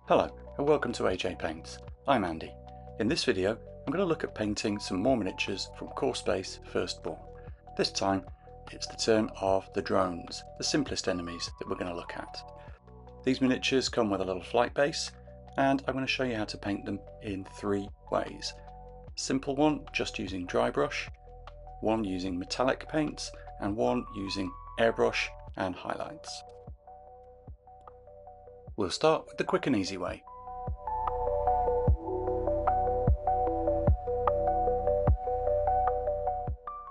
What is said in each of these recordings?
Hello and welcome to AJ Paints. I'm Andy. In this video I'm going to look at painting some more miniatures from Core Space Firstborn. This time it's the turn of the drones, the simplest enemies that we're going to look at. These miniatures come with a little flight base and I'm going to show you how to paint them in three ways. Simple one just using dry brush, one using metallic paints and one using airbrush and highlights. We'll start with the quick and easy way.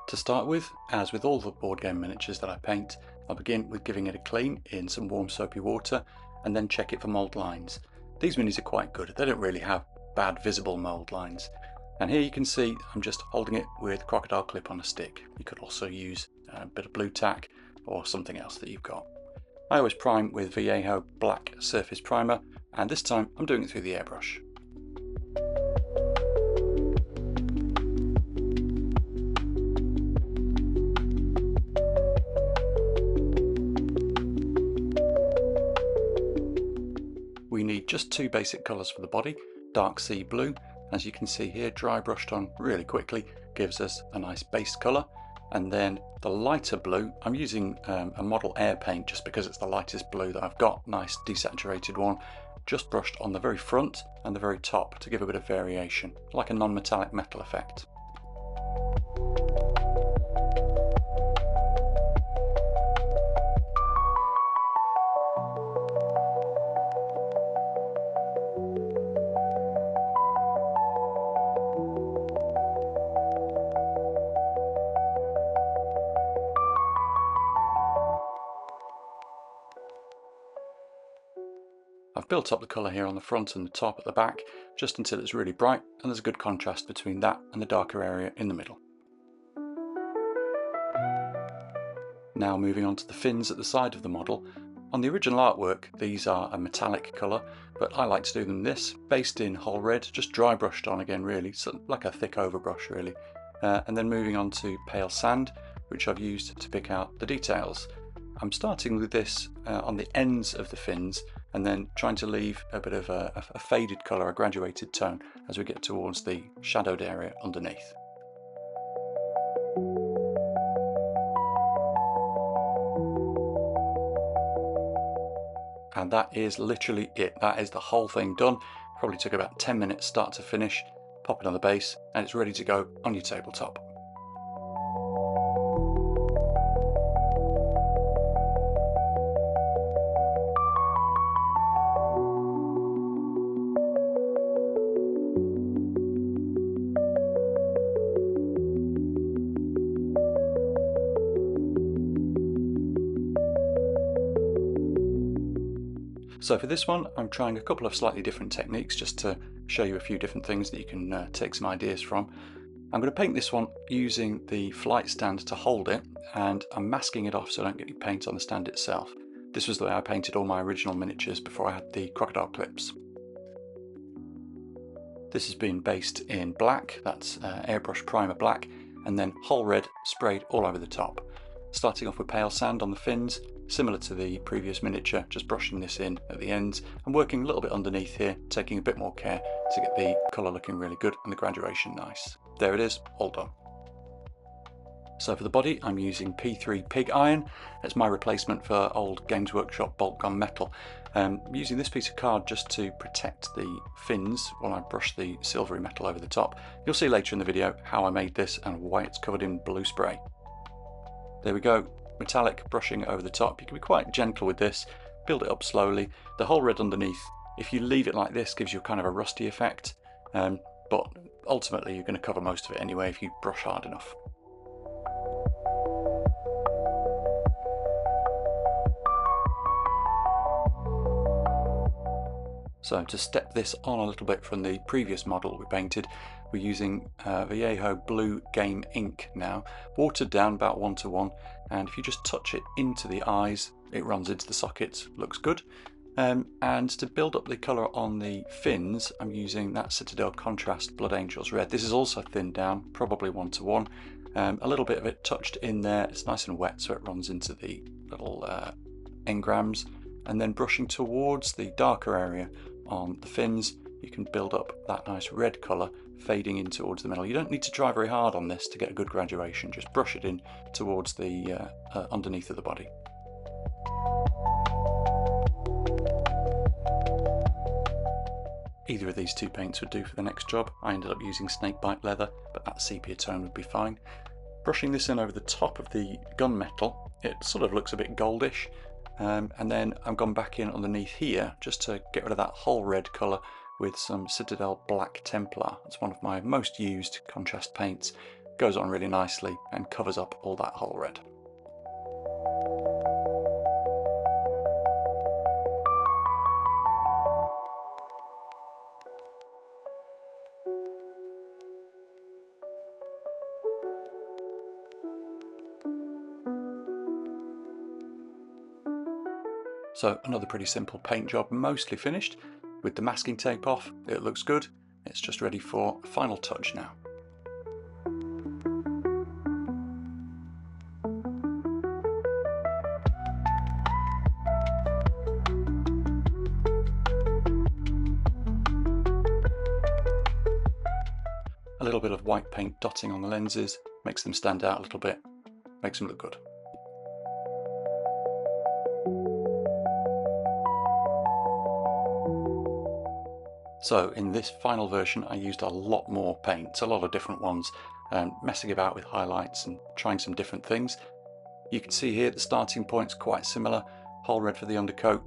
To start with, as with all the board game miniatures that I paint, I'll begin with giving it a clean in some warm soapy water and then check it for mould lines. These minis are quite good, they don't really have bad visible mould lines. And here you can see I'm just holding it with crocodile clip on a stick. You could also use a bit of blue tack or something else that you've got. I always prime with Vallejo black surface primer, and this time I'm doing it through the airbrush. We need just two basic colours for the body, dark sea blue. As you can see here, dry brushed on really quickly gives us a nice base colour. And then the lighter blue, I'm using a model air paint just because it's the lightest blue that I've got, nice desaturated one, just brushed on the very front and the very top to give a bit of variation, like a non-metallic metal effect. I've built up the colour here on the front and the top at the back just until it's really bright and there's a good contrast between that and the darker area in the middle. Now moving on to the fins at the side of the model. On the original artwork these are a metallic colour, but I like to do them this, based in whole red, just dry brushed on again really, so like a thick overbrush really. And then moving on to pale sand, which I've used to pick out the details. I'm starting with this on the ends of the fins and then trying to leave a bit of a faded colour, a graduated tone, as we get towards the shadowed area underneath. And that is literally it. That is the whole thing done. Probably took about 10 minutes start to finish. Pop it on the base and it's ready to go on your tabletop. So for this one, I'm trying a couple of slightly different techniques just to show you a few different things that you can take some ideas from. I'm going to paint this one using the flight stand to hold it, and I'm masking it off so I don't get any paint on the stand itself. This was the way I painted all my original miniatures before I had the crocodile clips. This has been based in black, that's airbrush primer black, and then whole red sprayed all over the top. Starting off with pale sand on the fins, similar to the previous miniature, just brushing this in at the ends and working a little bit underneath here, taking a bit more care to get the colour looking really good and the graduation nice. There it is, all done. So for the body I'm using P3 pig iron. It's my replacement for old Games Workshop bolt gun metal. I'm using this piece of card just to protect the fins while I brush the silvery metal over the top. You'll see later in the video how I made this and why it's covered in blue spray. There we go, metallic brushing over the top. You can be quite gentle with this, build it up slowly. The whole red underneath, if you leave it like this, gives you kind of a rusty effect, but ultimately you're going to cover most of it anyway if you brush hard enough. So to step this on a little bit from the previous model we painted, we're using Vallejo Blue Game Ink now, watered down about 1:1, and if you just touch it into the eyes, it runs into the sockets, looks good. And to build up the colour on the fins, I'm using that Citadel Contrast Blood Angels Red. This is also thinned down, probably 1:1. A little bit of it touched in there, it's nice and wet so it runs into the little engrams, and then brushing towards the darker area on the fins, you can build up that nice red colour fading in towards the middle. You don't need to try very hard on this to get a good graduation, just brush it in towards the underneath of the body. Either of these two paints would do for the next job. I ended up using snakebite leather, but that sepia tone would be fine. Brushing this in over the top of the gunmetal, it sort of looks a bit goldish, and then I've gone back in underneath here just to get rid of that whole red colour with some Citadel Black Templar. It's one of my most used contrast paints. Goes on really nicely and covers up all that whole red. So another pretty simple paint job, mostly finished. With the masking tape off, it looks good. It's just ready for a final touch now. A little bit of white paint dotting on the lenses makes them stand out a little bit, makes them look good. So in this final version I used a lot more paints, a lot of different ones, messing about with highlights and trying some different things. You can see here the starting point's quite similar, whole red for the undercoat,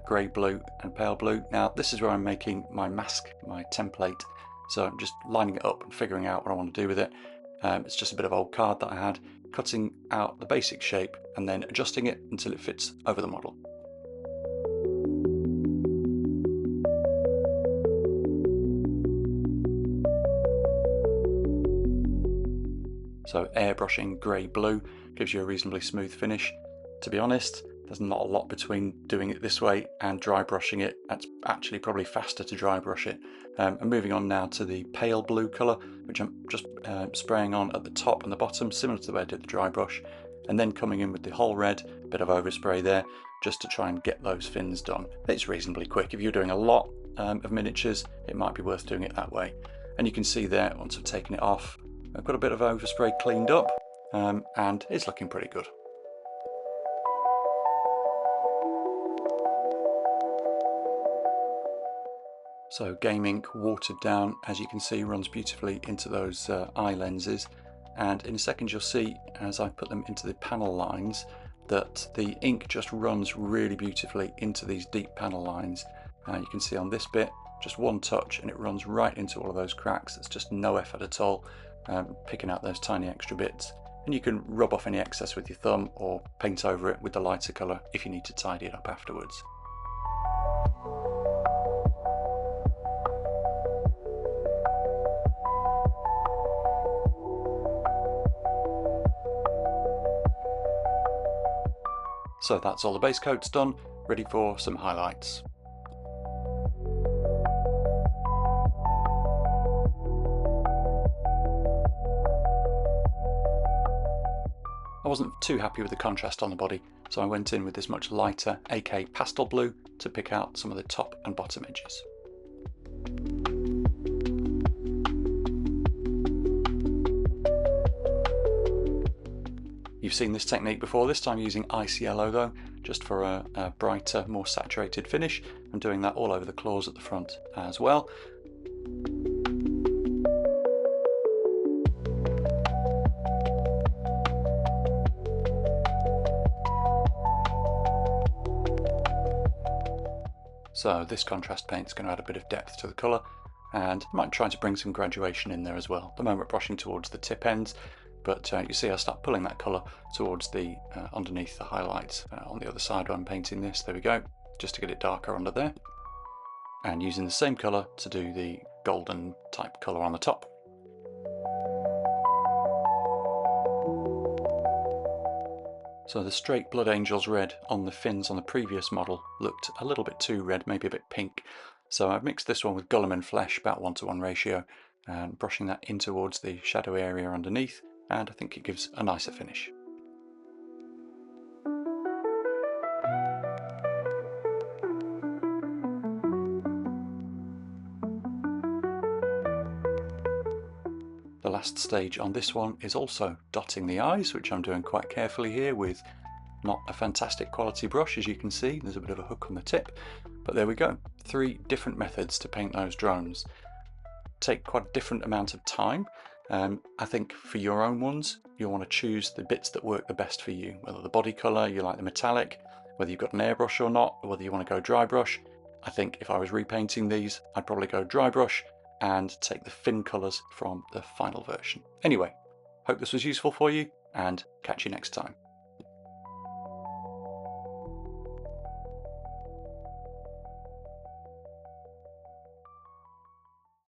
grey, blue and pale blue. Now this is where I'm making my mask, my template, so I'm just lining it up and figuring out what I want to do with it. It's just a bit of old card that I had, cutting out the basic shape and then adjusting it until it fits over the model. So airbrushing grey-blue gives you a reasonably smooth finish. To be honest, there's not a lot between doing it this way and dry brushing it. That's actually probably faster to dry brush it. I'm moving on now to the pale blue colour, which I'm just spraying on at the top and the bottom, similar to the way I did the dry brush, and then coming in with the whole red, bit of overspray there, just to try and get those fins done. It's reasonably quick. If you're doing a lot of miniatures, it might be worth doing it that way. And you can see there, once I've taken it off, I've got a bit of overspray cleaned up, and it's looking pretty good. So Game Ink watered down, as you can see, runs beautifully into those eye lenses, and in a second you'll see as I put them into the panel lines that the ink just runs really beautifully into these deep panel lines. You can see on this bit, just one touch and it runs right into all of those cracks. It's just no effort at all, picking out those tiny extra bits. And you can rub off any excess with your thumb or paint over it with the lighter colour if you need to tidy it up afterwards. So that's all the base coats done, ready for some highlights. I wasn't too happy with the contrast on the body, so I went in with this much lighter AK pastel blue to pick out some of the top and bottom edges. You've seen this technique before, this time using ice yellow though, just for a brighter, more saturated finish. I'm doing that all over the claws at the front as well. So this contrast paint is going to add a bit of depth to the colour, and might try to bring some graduation in there as well. At the moment brushing towards the tip ends, but you see I start pulling that colour towards the underneath the highlights on the other side when I'm painting this. There we go, just to get it darker under there. And using the same colour to do the golden type colour on the top. So the straight Blood Angels red on the fins on the previous model looked a little bit too red, maybe a bit pink. So I've mixed this one with Guilliman Flesh, about 1:1 ratio, and brushing that in towards the shadowy area underneath, and I think it gives a nicer finish. last stage on this one is also dotting the eyes, which I'm doing quite carefully here with not a fantastic quality brush. As you can see, there's a bit of a hook on the tip, but there we go. 3 different methods to paint those drones. Take quite a different amount of time. I think for your own ones, you'll want to choose the bits that work the best for you, whether the body colour, you like the metallic, whether you've got an airbrush or not, or whether you want to go dry brush. I think if I was repainting these, I'd probably go dry brush and take the fin colours from the final version. Anyway, hope this was useful for you, and catch you next time.